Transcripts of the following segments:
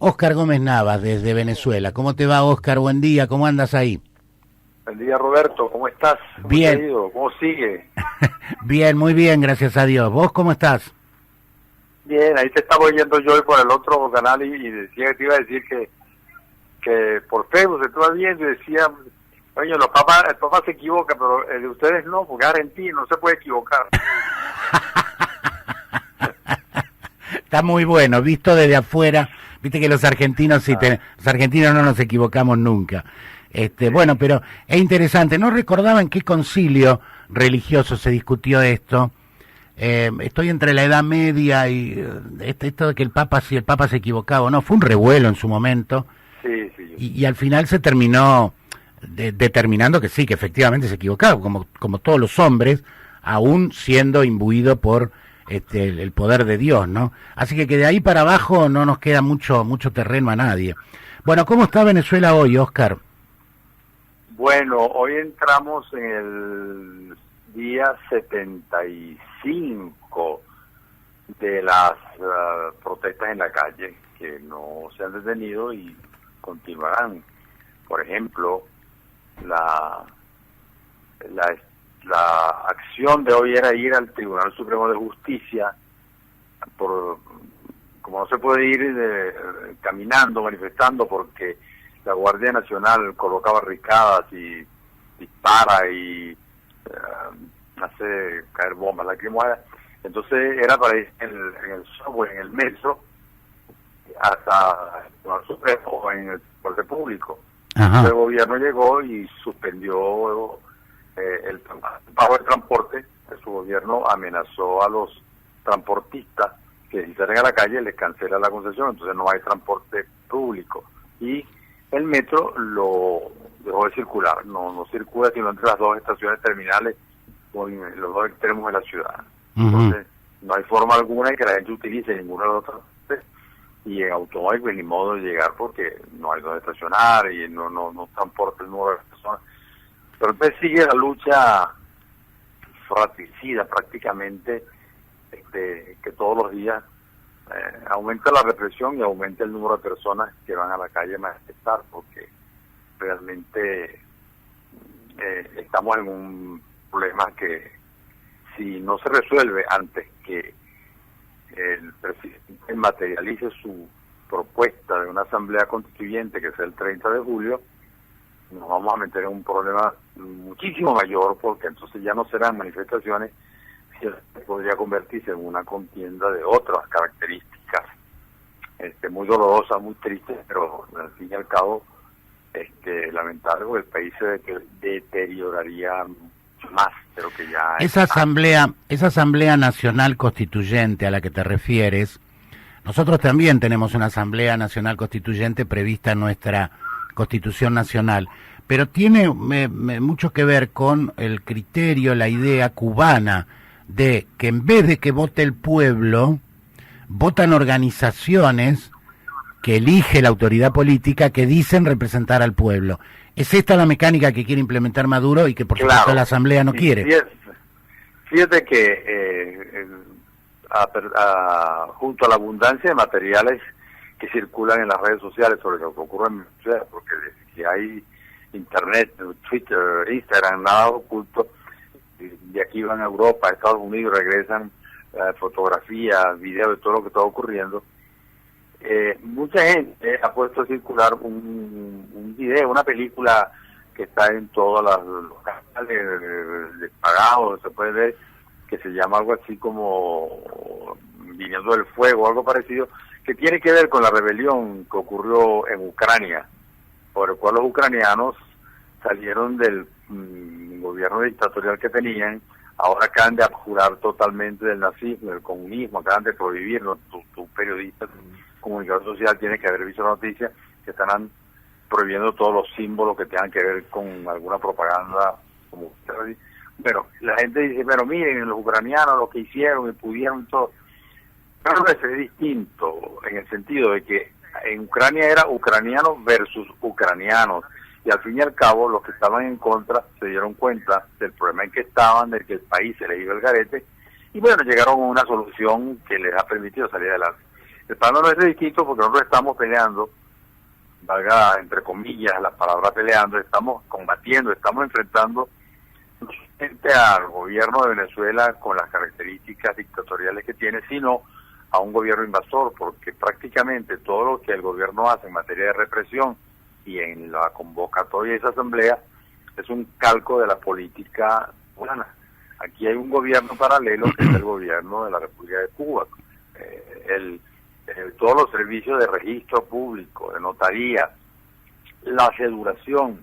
Óscar Gómez Navas, desde Venezuela. ¿Cómo te va, Óscar? Buen día, ¿cómo andas ahí? Buen día, Roberto, ¿cómo estás? ¿Cómo Bien. te ha ido? ¿Cómo sigue? Bien, muy bien, gracias a Dios. ¿Vos cómo estás? Bien, ahí te estaba oyendo yo por el otro canal y decía que te iba a decir que por Facebook se estaba viendo y decía, oye, el papá se equivoca, pero el de ustedes no, porque es argentino, no se puede equivocar. Está muy bueno, visto desde afuera. Viste que los argentinos los argentinos no nos equivocamos nunca. Bueno, pero es interesante. No recordaba en qué concilio religioso se discutió esto. Estoy entre la Edad Media y esto de que el Papa, si el Papa se equivocaba o no, fue un revuelo en su momento. Sí. Y al final se terminó determinando que sí, que efectivamente se equivocaba, como todos los hombres, aún siendo imbuido por el poder de Dios, ¿no? Así que de ahí para abajo no nos queda mucho terreno a nadie. Bueno, ¿cómo está Venezuela hoy, Óscar? Bueno, hoy entramos en el día 75 de las protestas en la calle, que no se han detenido y continuarán. Por ejemplo, la acción de hoy era ir al Tribunal Supremo de Justicia, como no se puede ir caminando, manifestando, porque la Guardia Nacional coloca barricadas y dispara y hace caer bombas lacrimógenas. Entonces era para ir en el subway, en el metro, hasta el Tribunal Supremo o en el transporte público. Ajá. El gobierno llegó y suspendió el pago de transporte. Su gobierno amenazó a los transportistas que si salen a la calle les cancela la concesión, entonces no hay transporte público. Y el metro lo dejó de circular, no circula sino entre las dos estaciones terminales o en los dos extremos de la ciudad. Entonces no hay forma alguna de que la gente utilice ninguno de los transportes, y en automóvil pues ni modo de llegar porque no hay donde estacionar y no transporta el número de personas. Pero entonces sigue la lucha fratricida prácticamente, que todos los días aumenta la represión y aumenta el número de personas que van a la calle a manifestar, porque realmente estamos en un problema que si no se resuelve antes que el presidente materialice su propuesta de una asamblea constituyente, que sea el 30 de julio, nos vamos a meter en un problema muchísimo mayor, porque entonces ya no serán manifestaciones, podría convertirse en una contienda de otras características, muy dolorosa, muy triste, pero al fin y al cabo lamentable, porque el país se deterioraría más de lo que ya esa asamblea nacional constituyente a la que te refieres, nosotros también tenemos una asamblea nacional constituyente prevista en nuestra Constitución Nacional, pero tiene mucho que ver con el criterio, la idea cubana de que en vez de que vote el pueblo, votan organizaciones que elige la autoridad política que dicen representar al pueblo. ¿Es esta la mecánica que quiere implementar Maduro y que por supuesto la Asamblea no quiere? Fíjate que junto a la abundancia de materiales que circulan en las redes sociales sobre lo que ocurre en Venezuela, porque si hay internet, Twitter, Instagram, nada oculto, de aquí van a Europa, a Estados Unidos, regresan fotografías, videos de todo lo que está ocurriendo. Mucha gente ha puesto a circular un video, una película que está en todos los canales pagados, se puede ver, que se llama algo así como Viniendo del Fuego, algo parecido, que tiene que ver con la rebelión que ocurrió en Ucrania, por el cual los ucranianos salieron del gobierno dictatorial que tenían, ahora acaban de abjurar totalmente del nazismo, del comunismo, acaban de prohibirlo. Tu periodista, comunicador social, tiene que haber visto la noticia, que están prohibiendo todos los símbolos que tengan que ver con alguna propaganda. Pero la gente dice, pero miren, los ucranianos lo que hicieron y pudieron y todo. Creo que es distinto en el sentido de que en Ucrania era ucranianos versus ucranianos, y al fin y al cabo los que estaban en contra se dieron cuenta del problema en que estaban, de que el país se les iba el garete, y bueno, llegaron a una solución que les ha permitido salir adelante. El panorama es distinto porque nosotros estamos peleando, valga entre comillas la palabra peleando, estamos combatiendo, estamos enfrentando no solamente al gobierno de Venezuela con las características dictatoriales que tiene, sino a un gobierno invasor, porque prácticamente todo lo que el gobierno hace en materia de represión y en la convocatoria de esa asamblea es un calco de la política cubana. Aquí hay un gobierno paralelo que es el gobierno de la República de Cuba. Todos los servicios de registro público, de notaría, la cedulación,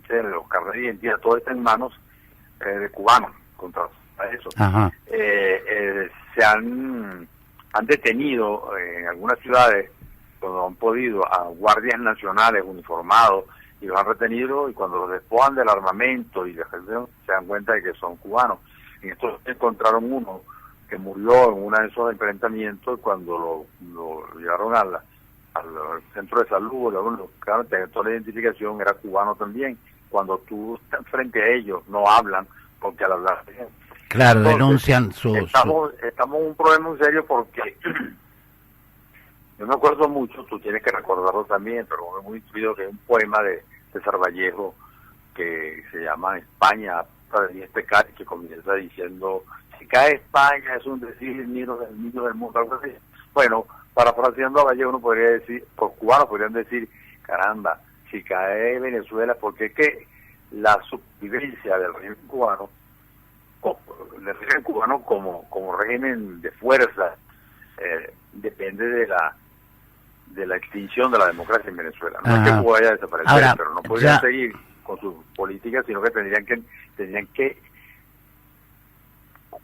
los carnet de identidad, todo está en manos de cubanos contra eso. Se han detenido en algunas ciudades cuando han podido a guardias nacionales uniformados y los han retenido, y cuando los despojan del armamento y de la gestión se dan cuenta de que son cubanos. En esto encontraron uno que murió en uno de esos enfrentamientos, cuando lo llevaron al centro de salud, lo toda la identificación, era cubano también. Cuando tú estás frente a ellos, no hablan, porque al hablar... Claro, entonces, denuncian estamos en un problema muy serio porque... Yo me acuerdo mucho, tú tienes que recordarlo también, pero me muy instruido, que hay un poema de César Vallejo que se llama España, que comienza diciendo: si cae España es un decir, niño del mundo, algo así. Bueno, parafraseando a Vallejo, uno podría decir, por cubanos podrían decir, caramba, si cae Venezuela, porque es que la supervivencia del régimen cubano, como régimen de fuerza, depende de la extinción de la democracia en Venezuela. No es que Cuba vaya a desaparecer, ahora, pero no podrían seguir con sus políticas, sino que tendrían que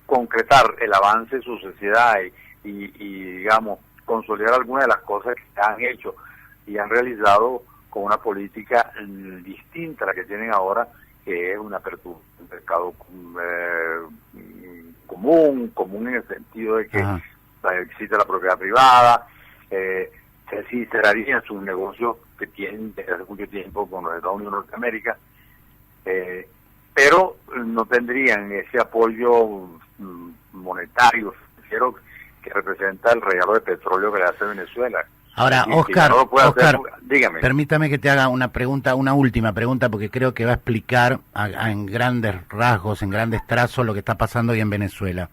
concretar el avance de su sociedad y digamos, consolidar algunas de las cosas que han hecho y han realizado con una política distinta a la que tienen ahora, que es una apertura del mercado común en el sentido de que existe la propiedad privada, se sincerarian sus negocios que tienen desde hace mucho tiempo con los Estados Unidos de Norteamérica, pero no tendrían ese apoyo monetario, financiero, que representa el regalo de petróleo que le hace Venezuela. Ahora, Oscar, dígame. Permítame que te haga una última pregunta, porque creo que va a explicar en grandes rasgos, en grandes trazos, lo que está pasando hoy en Venezuela.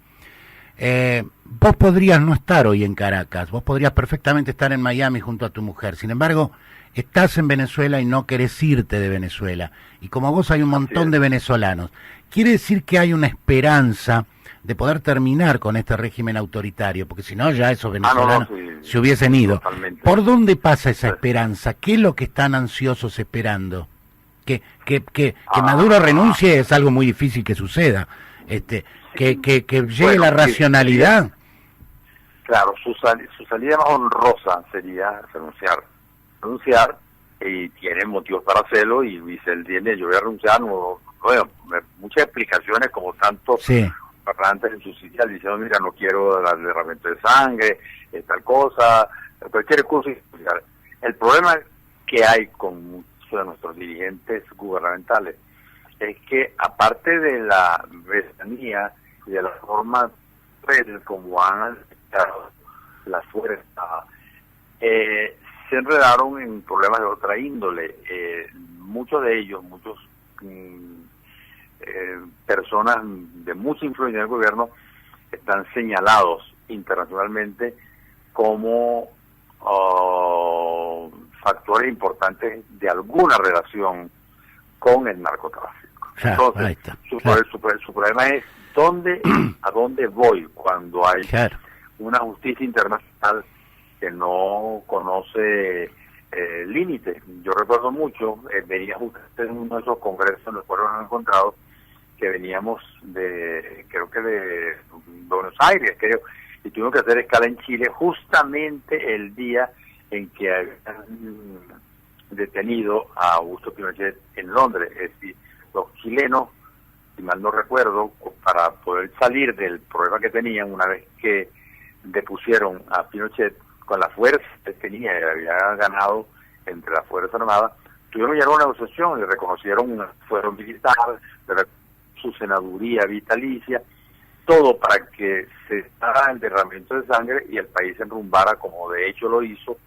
Vos podrías no estar hoy en Caracas, vos podrías perfectamente estar en Miami junto a tu mujer, sin embargo, estás en Venezuela y no querés irte de Venezuela, y como vos hay un montón de venezolanos. Quiere decir que hay una esperanza de poder terminar con este régimen autoritario, porque si no ya esos venezolanos se hubiesen ido. Totalmente. ¿Por dónde pasa esa esperanza? ¿Qué es lo que están ansiosos esperando? Que Maduro renuncie es algo muy difícil que suceda. Que llegue la racionalidad. Claro, su salida más honrosa sería renunciar, y tiene motivos para hacerlo, y dice él tiene, yo voy a renunciar, muchas explicaciones, como tantos parlantes en su sitio diciendo, mira, no quiero el derramamiento de sangre, tal cosa, cualquier cosa. El problema que hay con muchos de nuestros dirigentes gubernamentales es que, aparte de la vecinía y de la forma como han afectado la fuerza, se enredaron en problemas de otra índole. Muchos de ellos, personas de mucha influencia en el gobierno, están señalados internacionalmente como factores importantes de alguna relación con el narcotráfico. Entonces, su problema es a dónde voy cuando hay una justicia internacional que no conoce límites. Yo recuerdo mucho, venía justamente en uno de esos congresos en los cuales nos hemos encontrado, que veníamos de Buenos Aires, creo, y tuvimos que hacer escala en Chile justamente el día en que habían detenido a Augusto Pinochet en Londres. Es decir, los chilenos, si mal no recuerdo, para poder salir del problema que tenían una vez que depusieron a Pinochet con la fuerza que tenía y había ganado entre la Fuerza Armada, tuvieron ya una negociación, le reconocieron fueron militares, su senaduría vitalicia, todo para que se haga el derramamiento de sangre y el país se enrumbara, como de hecho lo hizo,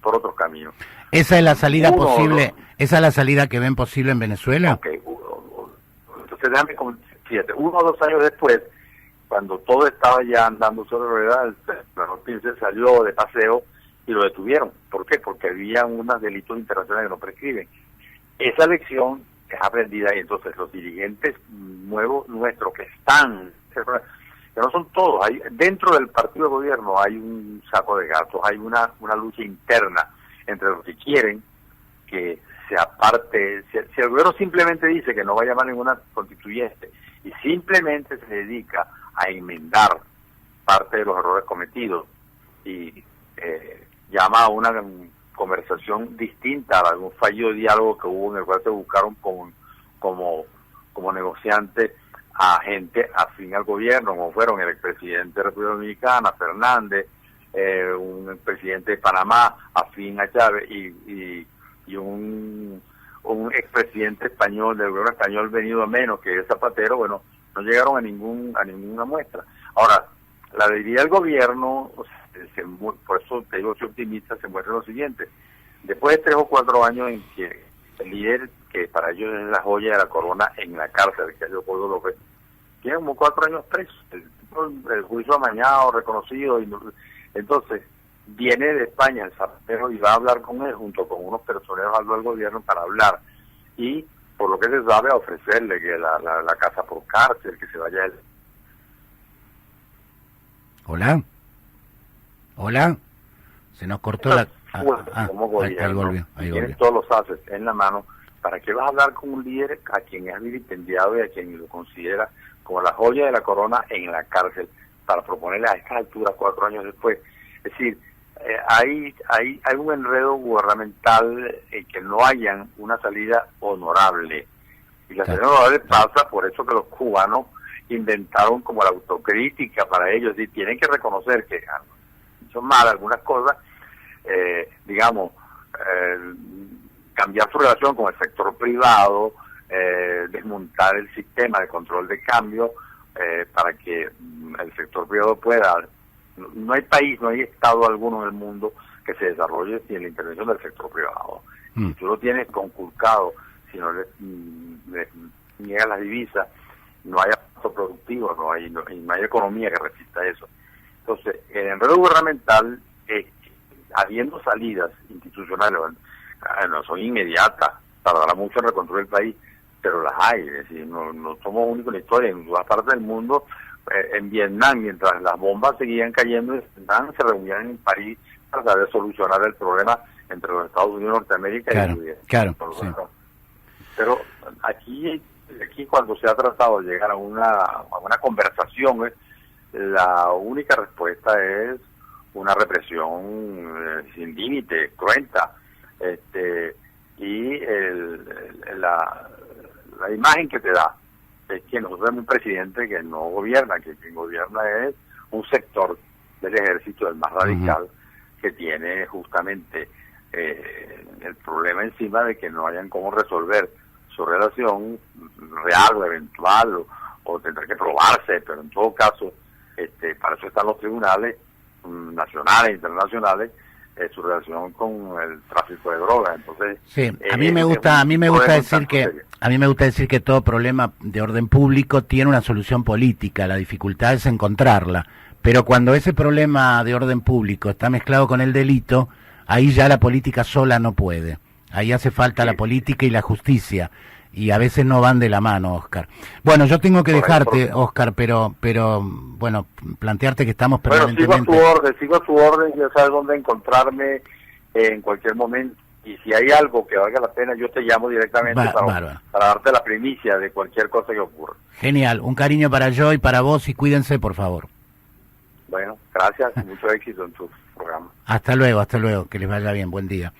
por otros caminos. ¿Esa es la salida posible? ¿Esa es la salida que ven posible en Venezuela? Ok, entonces déjame, fíjate, 1 o 2 años después, cuando todo estaba ya andando sobre ruedas, el Pince salió de paseo y lo detuvieron. ¿Por qué? Porque había unos delitos internacionales que no prescriben. Esa lección es aprendida y entonces los dirigentes nuevos nuestros que están, que no son todos, hay dentro del partido de gobierno hay un saco de gatos, hay una lucha interna entre los que quieren que se aparte, si el gobierno simplemente dice que no va a llamar ninguna constituyente y simplemente se dedica a enmendar parte de los errores cometidos y llama a una conversación distinta a algún fallido diálogo que hubo en el cual se buscaron como negociante a gente afín al gobierno, como fueron el expresidente de la República Dominicana, Fernández, un presidente de Panamá afín a Chávez y un expresidente español del gobierno español venido a menos que es Zapatero. Bueno, no llegaron a ninguna muestra. Ahora, la debilidad del gobierno, por eso te digo, soy optimista, se muestra lo siguiente: después de 3 o 4 años en que el líder, que para ellos es la joya de la corona, en la cárcel, que es Leopoldo López, tiene como 4 años preso, el juicio amañado, reconocido, y entonces viene de España el Zapatero y va a hablar con él junto con unos personeros algo del gobierno para hablar, y por lo que se sabe a ofrecerle que la casa por cárcel, que se vaya él. Hola, se nos cortó la... Ahí volvió. Tienes todos los assets en la mano. ¿Para qué vas a hablar con un líder a quien es vilipendiado y a quien lo considera como la joya de la corona en la cárcel, para proponerle a estas alturas 4 años después? Es decir, hay un enredo gubernamental en que no hayan una salida honorable. Y la salida honorable pasa por eso que los cubanos inventaron como la autocrítica para ellos, y tienen que reconocer que son malas algunas cosas, cambiar su relación con el sector privado, desmontar el sistema de control de cambio para que el sector privado pueda... No hay país, no hay estado alguno en el mundo que se desarrolle sin la intervención del sector privado. Si tú lo tienes conculcado, si no le niegas las divisas, no hay apoyo productivo, no hay economía que resista eso. Entonces, el enredo gubernamental, habiendo salidas institucionales, no son inmediatas, tardará mucho en reconstruir el país, pero las hay. Es decir, no somos únicos en la historia. En todas partes del mundo, en Vietnam, mientras las bombas seguían cayendo, se reunían en París para tratar de solucionar el problema entre los Estados Unidos, Norteamérica y Libia. Claro, sí. Pero aquí cuando se ha tratado de llegar a una conversación, la única respuesta es una represión sin límite, cruenta, y la imagen que te da es que nosotros tenemos un presidente que no gobierna, que quien gobierna es un sector del ejército, el más radical, que tiene justamente el problema encima de que no hayan cómo resolver su relación real o eventual, o tendrá que probarse, pero en todo caso, para eso están los tribunales nacionales e internacionales, su relación con el tráfico de drogas. Entonces, sí, a mí me gusta decir que todo problema de orden público tiene una solución política, la dificultad es encontrarla, pero cuando ese problema de orden público está mezclado con el delito, ahí ya la política sola no puede, ahí hace falta la política y la justicia, y a veces no van de la mano, Oscar. Bueno, yo tengo que dejarte, Oscar, pero bueno, plantearte que estamos permanentemente... Bueno, sigo a tu orden, ya sabes dónde encontrarme en cualquier momento, y si hay algo que valga la pena, yo te llamo directamente para darte la primicia de cualquier cosa que ocurra. Genial, un cariño para yo y para vos, y cuídense, por favor. Bueno, gracias y mucho éxito en tu programa. Hasta luego, que les vaya bien, buen día.